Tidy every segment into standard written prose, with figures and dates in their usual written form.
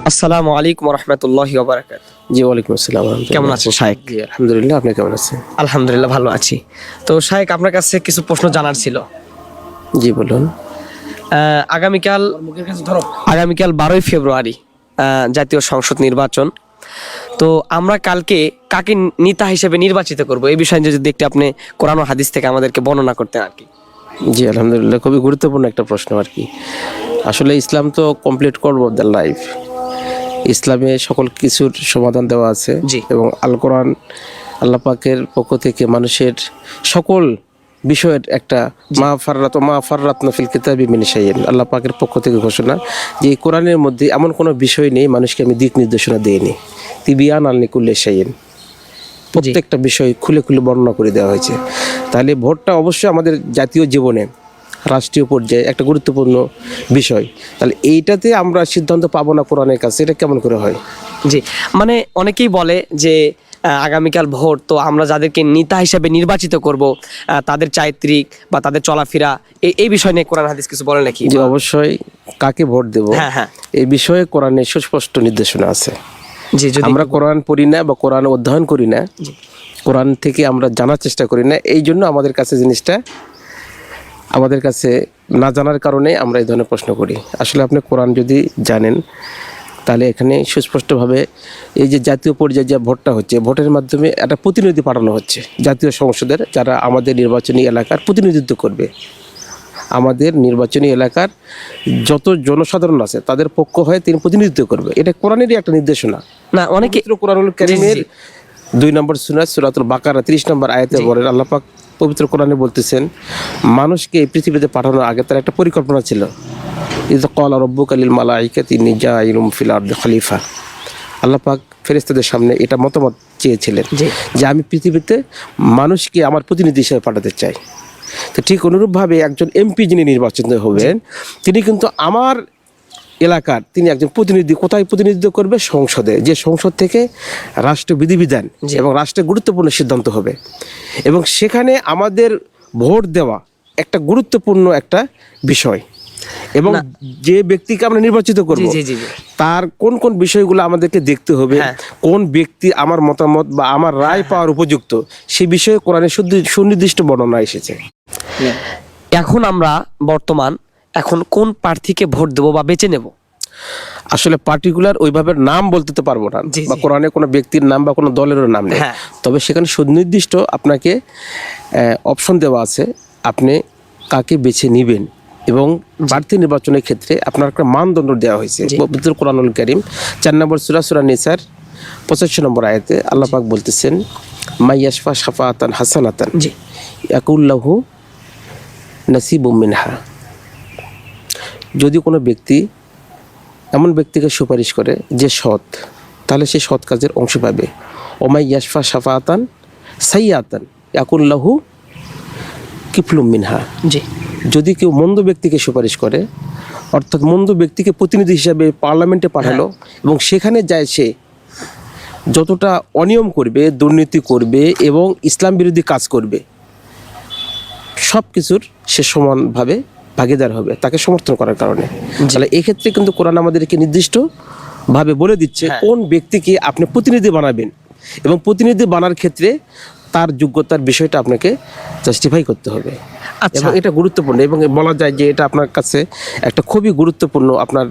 আসসালামু আলাইকুম রহমতুল্লাহি ওয়া বারাকাতুহু। জি, ওয়ালাইকুম আসসালাম। কেমন আছেন শায়েক? জি, আলহামদুলিল্লাহ। আপনি কেমন আছেন? আলহামদুলিল্লাহ ভালো আছি। তো শায়েক, আপনার কাছে কিছু প্রশ্ন জানার ছিল। জি, বলুন। আগামীকাল 12ই ফেব্রুয়ারি জাতীয় সংসদ নির্বাচন। তো আমরা কালকে কাকে নেতা হিসেবে নির্বাচিত করব, এই বিষয়ে যদি একটু আপনি কোরআন ও হাদিস থেকে আমাদেরকে বর্ণনা করতেন আর কি। জি, আলহামদুলিল্লাহ, খুবই গুরুত্বপূর্ণ একটা প্রশ্ন আর কি। আসলে ইসলাম তো কমপ্লিট করব দ্য লাইফ। ইসলামে সকল কিছুর সমাধান দেওয়া আছে। জি। এবং আল কোরআন আল্লাহ পাকের পক্ষ থেকে মানুষের সকল বিষয়ের একটা মা ফাররাতনা ফিল কিতাবি মিন শাইইন, আল্লাহ পাকের পক্ষ থেকে ঘোষণা যে এই কোরআনের মধ্যে এমন কোনো বিষয় নেই মানুষকে আমি দিক নির্দেশনা দিইনি। তিবিয়ান আল লিকুল্লি শাইইন, প্রত্যেকটা বিষয় খুলে খুলে বর্ণনা করে দেওয়া হয়েছে। তাহলে ভোটটা অবশ্যই আমাদের জাতীয় জীবনে রাষ্ট্রীয় পর্যায়ে একটা গুরুত্বপূর্ণ বিষয়। তাহলে এইটাতে আমরা সিদ্ধান্ত পাবো না কোরআনের কাছে, এটা কেমন করে হয়? জি, মানে অনেকেই বলে যে আগামীকাল ভোট, তো আমরা যাদেরকে নেতা হিসেবে নির্বাচিত করব তাদের চারিত্রিক বা তাদের চলাফেরা, এই বিষয় নিয়ে কোরআন হাদিস কিছু বলে নাকি? যে অবশ্যই কাকে ভোট দেব, হ্যাঁ হ্যাঁ, এই বিষয়ে কোরআনে সুস্পষ্ট নির্দেশনা আছে। জি, যদি আমরা কোরআন পড়ি না বা কোরআন অধ্যয়ন করি না, কোরআন থেকে আমরা জানার চেষ্টা করি না, এই জন্য আমাদের কাছে জিনিসটা আমাদের কাছে না জানার কারণে আমরা এই ধরনের প্রশ্ন করি। আসলে আপনি কোরআন যদি জানেন তাহলে এখানে সুস্পষ্টভাবে এই যে জাতীয় পর্যায়ে যে ভোটটা হচ্ছে, ভোটের মাধ্যমে একটা প্রতিনিধি পাঠানো হচ্ছে জাতীয় সংসদের, যারা আমাদের নির্বাচনী এলাকার প্রতিনিধিত্ব করবে। আমাদের নির্বাচনী এলাকার যত জনসাধারণ আছে তাদের পক্ষ হয়ে তিনি প্রতিনিধিত্ব করবে। এটা কোরআনেরই একটা নির্দেশনা। না, অনেকে কোরআনুল কারীমের 2 নম্বর সূরাতুল বাকারা 30 নম্বর আয়াতে বলেন, আল্লাহ পাক পবিত্র কোরআনে বলতেছেন, মানুষকে এই পৃথিবীতে পাঠানোর আগে তার একটা পরিকল্পনা ছিল। ইয ক্বালা রাব্বুকা লিল মালাইকাতি ইন্নী জাইলুম ফিল আরদি খলিফা। আল্লাহ পাক ফেরেশতাদের সামনে এটা মতামত চেয়েছিলেন যে আমি পৃথিবীতে মানুষকে আমার প্রতিনিধি হিসেবে পাঠাতে চাই। তো ঠিক অনুরূপভাবে একজন এমপি যিনি নির্বাচিত হবেন, তিনি কিন্তু আমার এলাকার তিনি একজন প্রতিনিধি। কোথায় প্রতিনিধিত্ব করবে? সংসদে, যে সংসদ থেকে রাষ্ট্র বিধিবিধান এবং রাষ্ট্রের গুরুত্বপূর্ণ সিদ্ধান্ত হবে। এবং সেখানে আমাদের ভোট দেওয়া একটা গুরুত্বপূর্ণ একটা বিষয়। এবং যে ব্যক্তিকে আমরা নির্বাচিত করব তার কোন কোন বিষয়গুলো আমাদেরকে দেখতে হবে, কোন ব্যক্তি আমার মতামত বা আমার রায় পাওয়ার উপযুক্ত, সেই বিষয়ে কোরআনে সুনির্দিষ্ট বর্ণনা এসেছে। এখন আমরা এখন কোন প্রার্থীকে ভোট দেবো বা বেছে নেব? আসলে পার্টিকুলার ওইভাবে নাম বলতে তো পারবো না, বা কোরআনে কোনো ব্যক্তির নাম বা কোনো দলেরও নাম নেই। তবে সেখানে সুনির্দিষ্ট আপনাকে অপশন দেওয়া আছে, আপনি কাকে বেছে নেবেন। এবং প্রার্থী নির্বাচনের ক্ষেত্রে আপনার একটা মানদণ্ড দেওয়া হয়েছে। পবিত্র কোরআনুল কারীম 4 নম্বর সূরা নিসার 85 নম্বর আয়াতে আল্লাহ পাক বলতেছেন, মাইয়াশফা শাফাআতান হাসানাতান ইয়াকুল্লাহু নাসিবুম মিনহা। যদি কোনো ব্যক্তি এমন ব্যক্তিকে সুপারিশ করে যে সৎ, তাহলে সে সৎ কাজের অংশ পাবে। ওমাই ইয়াশফা শাফাআতান সাইয়াতান ইয়াকুল্লাহু কিফলুম মিনহা। যদি কেউ মন্দ ব্যক্তিকে সুপারিশ করে, অর্থাৎ মন্দ ব্যক্তিকে প্রতিনিধি হিসাবে পার্লামেন্টে পাঠালো এবং সেখানে যায় সে যতটা অনিয়ম করবে, দুর্নীতি করবে এবং ইসলাম বিরোধী কাজ করবে, সব কিছুর সে সমানভাবে ভাগিদার হবে তাকে সমর্থন করার কারণে। তাহলে এক্ষেত্রে কিন্তু কোরআন আমাদেরকে নির্দিষ্টভাবে বলে দিচ্ছে কোন ব্যক্তিকে আপনি প্রতিনিধি বানাবেন, এবং প্রতিনিধি বানার ক্ষেত্রে তার যোগ্যতার বিষয়টা আপনাকে জাস্টিফাই করতে হবে। এবং এটা গুরুত্বপূর্ণ, এবং বলা যায় যে এটা আপনার কাছে একটা খুবই গুরুত্বপূর্ণ, আপনার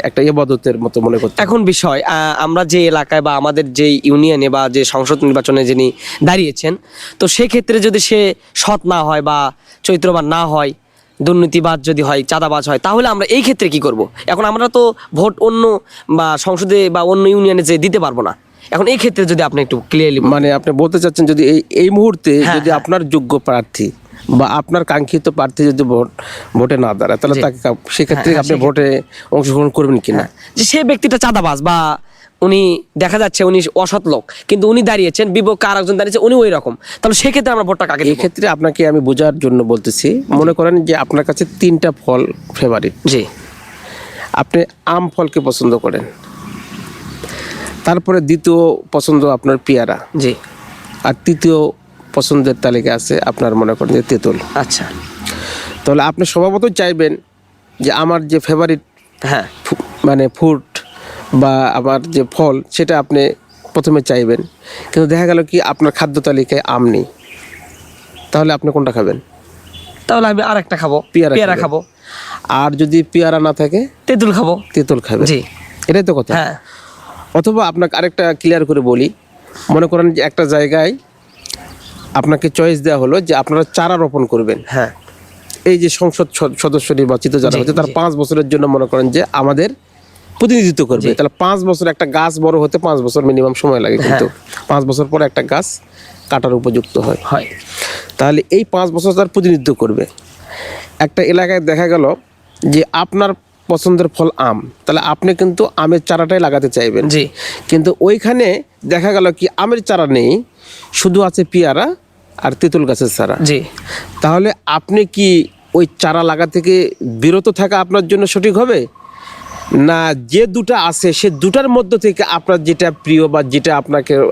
একটা ইবাদতের মতো মনে করতে। এখন বিষয়, আমরা যে এলাকায় বা আমাদের যে ইউনিয়নে বা যে সংসদ নির্বাচনে যিনি দাঁড়িয়েছেন, তো সেক্ষেত্রে যদি সে সৎ না হয় বা চরিত্রবান না হয়, দুর্নীতিবাজ যদি হয়, চাঁদাবাজ হয়, তাহলে আমরা এই ক্ষেত্রে কি করব? এখন আমরা তো ভোট অন্য বা সংসদে বা অন্য ইউনিয়নে যে দিতে পারবো না। এখন এই ক্ষেত্রে যদি আপনি একটু ক্লিয়ারলি, মানে আপনি বলতে চাচ্ছেন যদি এই মুহূর্তে যদি আপনার যোগ্য প্রার্থী বা আপনার কাঙ্ক্ষিত প্রার্থী যদি ভোটে না দাঁড়ায়, তাহলে তাকে সেক্ষেত্রে আপনি ভোটে অংশগ্রহণ করবেন কিনা? যে সে ব্যক্তিটা চাঁদাবাজ বা উনি দেখা যাচ্ছে উনি অসৎ লোক, কিন্তু উনি দাঁড়িয়েছেন, বিপক্ষে আর একজন দাঁড়িয়েছে উনি ওই রকম, তাহলে সেক্ষেত্রে আমরা ভোটটা কাকে? এই ক্ষেত্রে আপনাকে আমি বোঝার জন্য বলতেছি, মনে করেন যে আপনার কাছে 3টা ফল ফেভারিট। আপনি আম ফলকে পছন্দ করেন, তারপরে দ্বিতীয় পছন্দ আপনার পেয়ারা, আর তৃতীয় পছন্দের তালিকা আছে আপনার মনে করেন যে তেঁতুল। আচ্ছা, তাহলে আপনি স্বভাবতই চাইবেন যে আমার যে ফেভারিট মানে ফুড বা আবার যে ফল সেটা আপনি প্রথমে চাইবেন, কিন্তু দেখা গেল কি আপনার খাদ্য তালিকায় আম নেই, তাহলে আপনি কোনটা খাবেন? তাহলে আমি আর একটা খাবো, পেয়ারা পেয়ারা খাবেন। খাবো। আর যদি পেয়ারা না থাকে তেঁতুল খাবো। তেঁতুল খাবেন। জি এটাই তো কথা। হ্যাঁ অথবা আপনাকে আরেকটা ক্লিয়ার করে বলি, মনে করেন যে একটা জায়গায় আপনাকে চয়েস দেওয়া হলো যে আপনারা চারা রোপণ করবেন। হ্যাঁ এই যে সংসদ সদস্য নির্বাচিত যারা জি, হচ্ছে তারা জি। 5 বছরের জন্য মনে করেন যে আমাদের প্রতিনিধিত্ব করবে, জি। তাহলে 5 বছর একটা গাছ বড় হতে 5 বছর মিনিমাম সময় লাগে, কিন্তু 5 বছর পরে একটা গাছ কাটার উপযুক্ত হয়। হয়। তাহলে এই 5 বছর তার প্রতিনিধিত্ব করবে। একটা এলাকায় দেখা গেল যে আপনার পছন্দের ফল আম, তাহলে আপনি কিন্তু আমের চারাটাই লাগাতে চাইবেন। জি কিন্তু ওইখানে দেখা গেল কি আমের চারা নেই, শুধু আছে পেয়ারা আর তেঁতুল গাছের চারা। জি তাহলে আপনি কি ওই চারা লাগা থেকে বিরত থাকা আপনার জন্য সঠিক হবে, না যে দুটো আছে সে দুটার মধ্য থেকে আপনার যেটা প্রিয় বা যেটা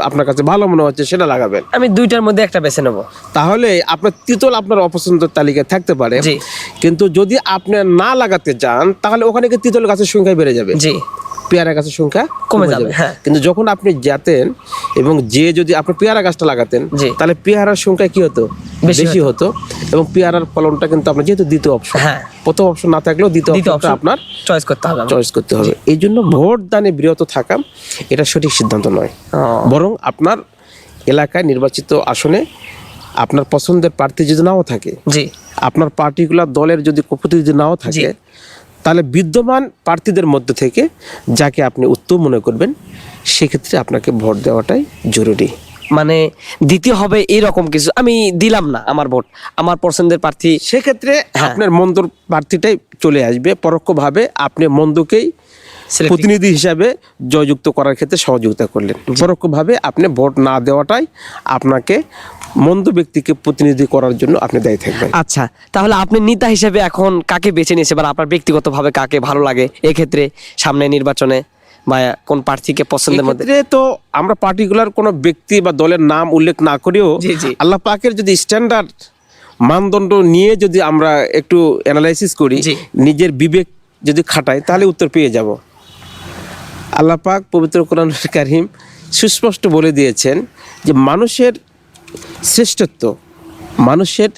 আপনার কাছে ভালো মনে হচ্ছে সেটা লাগাবেন? আমি দুইটার মধ্যে একটা বেছে নেবো। তাহলে আপনার তিতল আপনার অপছন্দের তালিকায় থাকতে পারে, জি। কিন্তু যদি আপনি না লাগাতে চান তাহলে ওখানে কি তিতল গাছের সংখ্যা বেড়ে যাবে, জি পেয়ারা গাছের সংখ্যা কমে যাবে। হ্যাঁ কিন্তু যখন আপনি যেতেন এবং যদি আপনি পেয়ারা গাছটা লাগাতেন, জি। তাহলে পেয়ারার সংখ্যা কি হতো? বেশি বেশি হতো। এবং পেয়ারার ফলনটা কিন্তু আপনার যেহেতু দ্বিতীয় অপশন, হ্যাঁ প্রথম অপশন না থাকলেও দ্বিতীয় দ্বিতীয় অপশনটা option আপনার চয়েস করতে হবে আমার। চয়েস করতে হবে। এই জন্য ভোট দানে বিরত থাকা এটা সঠিক সিদ্ধান্ত নয়, ও, বরং আপনার এলাকায় নির্বাচিত আসনে আপনার পছন্দের প্রার্থী যদি নাও থাকে, জি আপনার পার্টিকুলার দলের যদি প্রতিনিধি নাও থাকে, তাহলে বিদ্যমান প্রার্থীদের মধ্যে থেকে যাকে আপনি উত্তম মনে করবেন সেক্ষেত্রে আপনাকে ভোট দেওয়াটাই জরুরি। মানে দ্বিতীয় হবে এরকম কিছু আমি দিলাম না আমার ভোট, আমার পছন্দের প্রার্থী। সেক্ষেত্রে হ্যাঁ। আপনার মন্দর প্রার্থীটাই চলে আসবে, পরোক্ষভাবে আপনি মন্দকেই Selecting. প্রতিনিধি হিসাবে জয়যুক্ত করার ক্ষেত্রে সহযোগিতা করলেন। পরোক্ষভাবে আপনি ভোট না দেওয়াটাই আপনাকে মন্দ ব্যক্তিকে প্রতিনিধি করার জন্য আপনি দায়ী থাকবেন। আচ্ছা তাহলে আপনি নেতা হিসেবে এখন কাকে বেছে নিয়েছে, বা আপনার ব্যক্তিগতভাবে কাকে ভালো লাগে এক্ষেত্রে সামনে নির্বাচনে, বা কোন প্রার্থীকে পছন্দের মধ্যে? এক্ষেত্রে তো আমরা পার্টিকুলার কোনো ব্যক্তি বা দলের নাম উল্লেখ না করেও জি, জি। আল্লাহ পাকের যদি স্ট্যান্ডার্ড মানদণ্ড নিয়ে যদি আমরা একটু অ্যানালাইসিস করি, জি। নিজের বিবেক যদি খাটাই, তাহলে উত্তর পেয়ে যাব। আল্লাহ পাক পবিত্র কোরআনুল কারীম সুস্পষ্ট বলে দিয়েছেন যে মানুষের শ্রেষ্ঠত্ব, মানুষের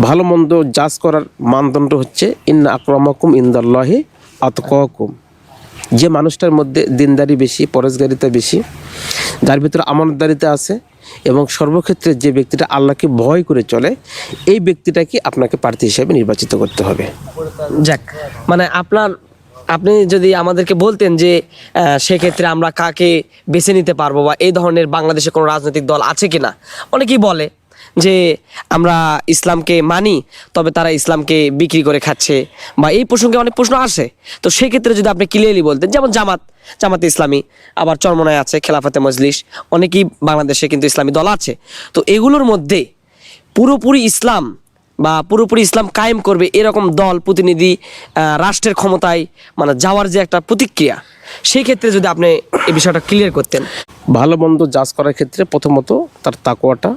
ভালো মন্দ জাজ করার মানদণ্ড হচ্ছে ইন্না আকরামাকুম ইনদাল্লাহি আতকাকুম। যে মানুষটার মধ্যে দিনদারি বেশি, পরেশগারিতা বেশি, যার ভিতরে আমানতদারিতা আছে, এবং সর্বক্ষেত্রে যে ব্যক্তিটা আল্লাহকে ভয় করে চলে, এই ব্যক্তিটাকে আপনাকে প্রার্থী হিসেবে নির্বাচিত করতে হবে। যাক, মানে আপনি যদি আমাদেরকে বলতেন যে সেক্ষেত্রে আমরা কাকে বেছে নিতে পারবো, বা এই ধরনের বাংলাদেশে কোনো রাজনৈতিক দল আছে কিনা। অনেকেই বলে যে আমরা ইসলামকে মানি, তবে তারা ইসলামকে বিক্রি করে খাচ্ছে, বা এই প্রসঙ্গে অনেক প্রশ্ন আসে। তো সেক্ষেত্রে যদি আপনি ক্লিয়ারলি বলতেন, যেমন জামাতে ইসলামী, আবার চরমনায় আছে খেলাফতে মজলিস, অনেকেই বাংলাদেশে কিন্তু ইসলামী দল আছে। তো এগুলোর মধ্যে পুরোপুরি ইসলাম বা পুরোপুরি ইসলাম কায়েম করবে এরকম দল প্রতিনিধি রাষ্ট্রের ক্ষমতায় মানে যাওয়ার যে একটা প্রতিক্রিয়া, সেই ক্ষেত্রে যদি আপনি এই বিষয়টা ক্লিয়ার করতেন। ভালো মন্দ জাজ করার ক্ষেত্রে প্রথমত তার তাকওয়াটা,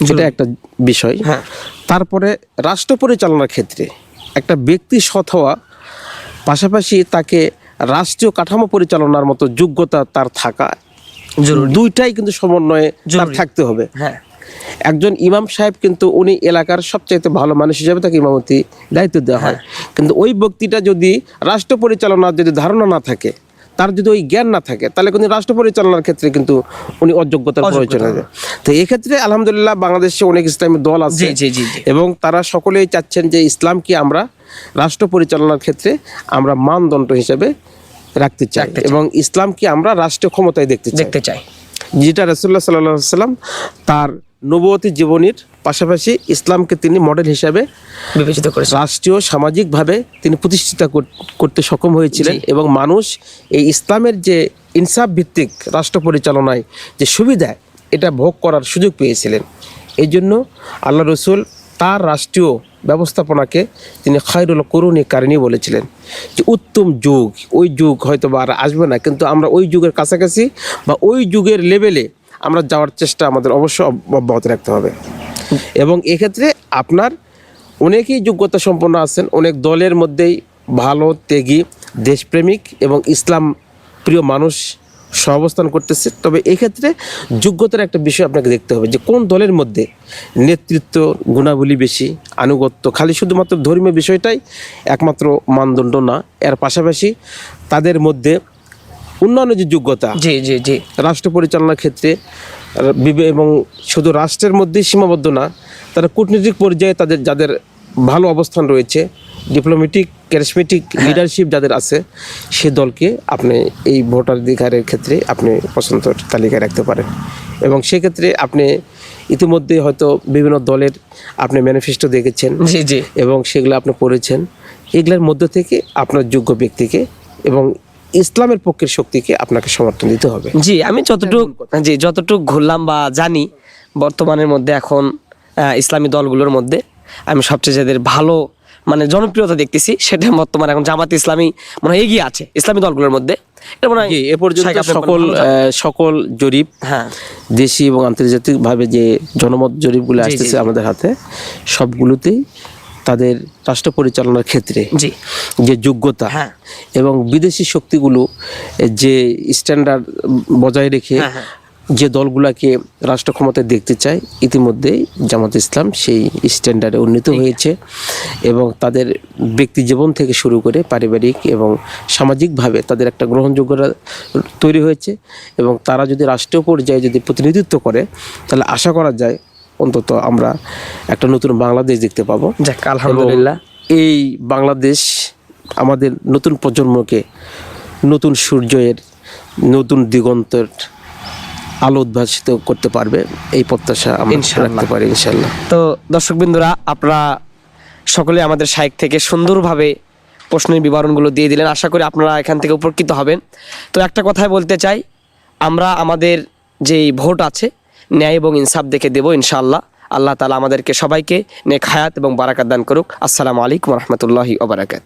সেটা একটা বিষয়। হ্যাঁ। তারপরে রাষ্ট্র পরিচালনার ক্ষেত্রে একটা ব্যক্তি সৎ হওয়া, পাশাপাশি তাকে রাষ্ট্রীয় কাঠামো পরিচালনার মতো যোগ্যতা তার থাকা, দুইটাই কিন্তু সমন্বয়ে তার জরুরি। থাকতে হবে। হ্যাঁ একজন ইমাম সাহেব কিন্তু উনি এলাকার সবচাইতে ভালো মানুষ হিসেবে তাকে ইমামতি দায়িত্ব দেওয়া হয়, কিন্তু ওই ব্যক্তিটা যদি রাষ্ট্র পরিচালনার যদি ধারণা না থাকে, তার যদি ওই জ্ঞান না থাকে, তাহলে কিন্তু রাষ্ট্র পরিচালনার ক্ষেত্রে কিন্তু উনি অযোগ্যতার প্রয়োজন হবে। তো এই ক্ষেত্রে আলহামদুলিল্লাহ বাংলাদেশে অনেক ইসলামী দল আছে, জি। এবং তারা সকলেই চাচ্ছেন যে ইসলামকে আমরা রাষ্ট্র পরিচালনার ক্ষেত্রে আমরা মানদণ্ড হিসেবে রাখতে চাই, এবং ইসলামকে আমরা রাষ্ট্রীয় ক্ষমতায় দেখতে চাই, যেটা রাসূলুল্লাহ সাল্লাল্লাহু আলাইহি ওয়াসাল্লাম তার নবুয়তি জীবনীর পাশাপাশি ইসলামকে তিনি মডেল হিসাবে বিবেচিত করেছেন, রাষ্ট্রীয় সামাজিকভাবে তিনি প্রতিষ্ঠিত করতে সক্ষম হয়েছিলেন, এবং মানুষ এই ইসলামের যে ইনসাফ ভিত্তিক রাষ্ট্র পরিচালনায় যে সুবিধা, এটা ভোগ করার সুযোগ পেয়েছিলেন। এই জন্য আল্লাহ রসুল তার রাষ্ট্রীয় ব্যবস্থাপনাকে তিনি খায়রুল কুরুনি কারিনী বলেছিলেন, যে উত্তম যুগ, ওই যুগ হয়তো বা আর আসবে না, কিন্তু আমরা ওই যুগের কাছাকাছি বা ওই যুগের লেভেলে আমরা যাওয়ার চেষ্টা আমাদের অবশ্যই অব্যাহত রাখতে হবে। এবং এক্ষেত্রে আপনার অনেকেই যোগ্যতা সম্পন্ন আছেন, অনেক দলের মধ্যেই ভালো, ত্যাগী, দেশপ্রেমিক এবং ইসলাম প্রিয় মানুষ সহাবস্থান করতেছে। তবে এক্ষেত্রে যোগ্যতার একটা বিষয় আপনাকে দেখতে হবে যে কোন দলের মধ্যে নেতৃত্ব গুণাবলী বেশি, আনুগত্য, খালি শুধুমাত্র ধর্মীয় বিষয়টাই একমাত্র মানদণ্ড না, এর পাশাপাশি তাদের মধ্যে উন্নয়নের যে যোগ্যতা, জি জি জি রাষ্ট্র পরিচালনার ক্ষেত্রে এবং শুধু রাষ্ট্রের মধ্যেই সীমাবদ্ধ না, তারা কূটনৈতিক পর্যায়ে তাদের যাদের ভালো অবস্থান রয়েছে, ডিপ্লোম্যাটিক ক্যারিসমেটিক লিডারশিপ যাদের আছে, সে দলকে আপনি এই ভোটাধিকারের ক্ষেত্রে আপনি পছন্দের তালিকায় রাখতে পারেন। এবং সেক্ষেত্রে আপনি ইতিমধ্যে হয়তো বিভিন্ন দলের আপনি ম্যানিফেস্টো দেখেছেন জি জি এবং সেগুলো আপনি পড়েছেন। এগুলোর মধ্য থেকে আপনার যোগ্য ব্যক্তিকে এবং ইসলামের পক্ষের শক্তিকে আপনাকে সমর্থন দিতে হবে। জি আমি যতটুকু ঘুরলাম বা জানি, বর্তমানের মধ্যে এখন ইসলামী দলগুলোর মধ্যে আমি সবচেয়ে যাদের ভালো মানে জনপ্রিয়তা দেখতেছি, সেটা বর্তমানে এখন জামাত ইসলামী মনে হয় এগিয়ে আছে ইসলামী দলগুলোর মধ্যে। এটা মনে হয় জি, এ পর্যন্ত শাইখ, আপনি বলেন, ভালো জানেন। সকল জরিপ, হ্যাঁ দেশি এবং আন্তর্জাতিকভাবে যে জনমত জরিপগুলো জি, আসতেছে জি। আমাদের হাতে, সবগুলোতেই তাদের রাষ্ট্র পরিচালনার ক্ষেত্রে জি যে যোগ্যতা হ্যাঁ এবং বিদেশি শক্তিগুলো যে স্ট্যান্ডার্ড বজায় রেখে হ্যাঁ, হ্যাঁ। যে দলগুলোকে রাষ্ট্র ক্ষমতায় দেখতে চায়, ইতিমধ্যেই জামাত ইসলাম সেই স্ট্যান্ডার্ডে উন্নীত হয়েছে এবং তাদের ব্যক্তি জীবন থেকে শুরু করে পারিবারিক এবং সামাজিকভাবে তাদের একটা গ্রহণযোগ্যতা তৈরি হয়েছে। এবং তারা যদি রাষ্ট্রীয় পর্যায়ে যদি প্রতিনিধিত্ব করে, তাহলে আশা করা যায় অন্তত আমরা একটা নতুন বাংলাদেশ দেখতে পাবো। যাক আলহামদুলিল্লাহ। এবং এই বাংলাদেশ আমাদের নতুন প্রজন্মকে নতুন সূর্যের, নতুন দিগন্তের আলো উদ্ভাসিত করতে পারবে, এই প্রত্যাশা আমরা ইনশাআল্লাহ। রাখতে পারি ইনশাআল্লাহ। তো দর্শকবৃন্দরা, আপনারা সকলে আমাদের শাইখ থেকে সুন্দরভাবে প্রশ্নের বিবরণগুলো দিয়ে দিলেন। আশা করি আপনারা এখান থেকে উপকৃত হবেন। তো একটা কথাই বলতে চাই, আমরা আমাদের যেই ভোট আছে ন্যায় এবং ইনসাফ দেখে দেব ইনশাআল্লাহ। আল্লাহ তাআলা আমাদেরকে সবাইকে নেক হায়াত এবং বারাকাত দান করুক। আসসালামু আলাইকুম ওয়া রাহমাতুল্লাহি ওয়া বারাকাতুহু।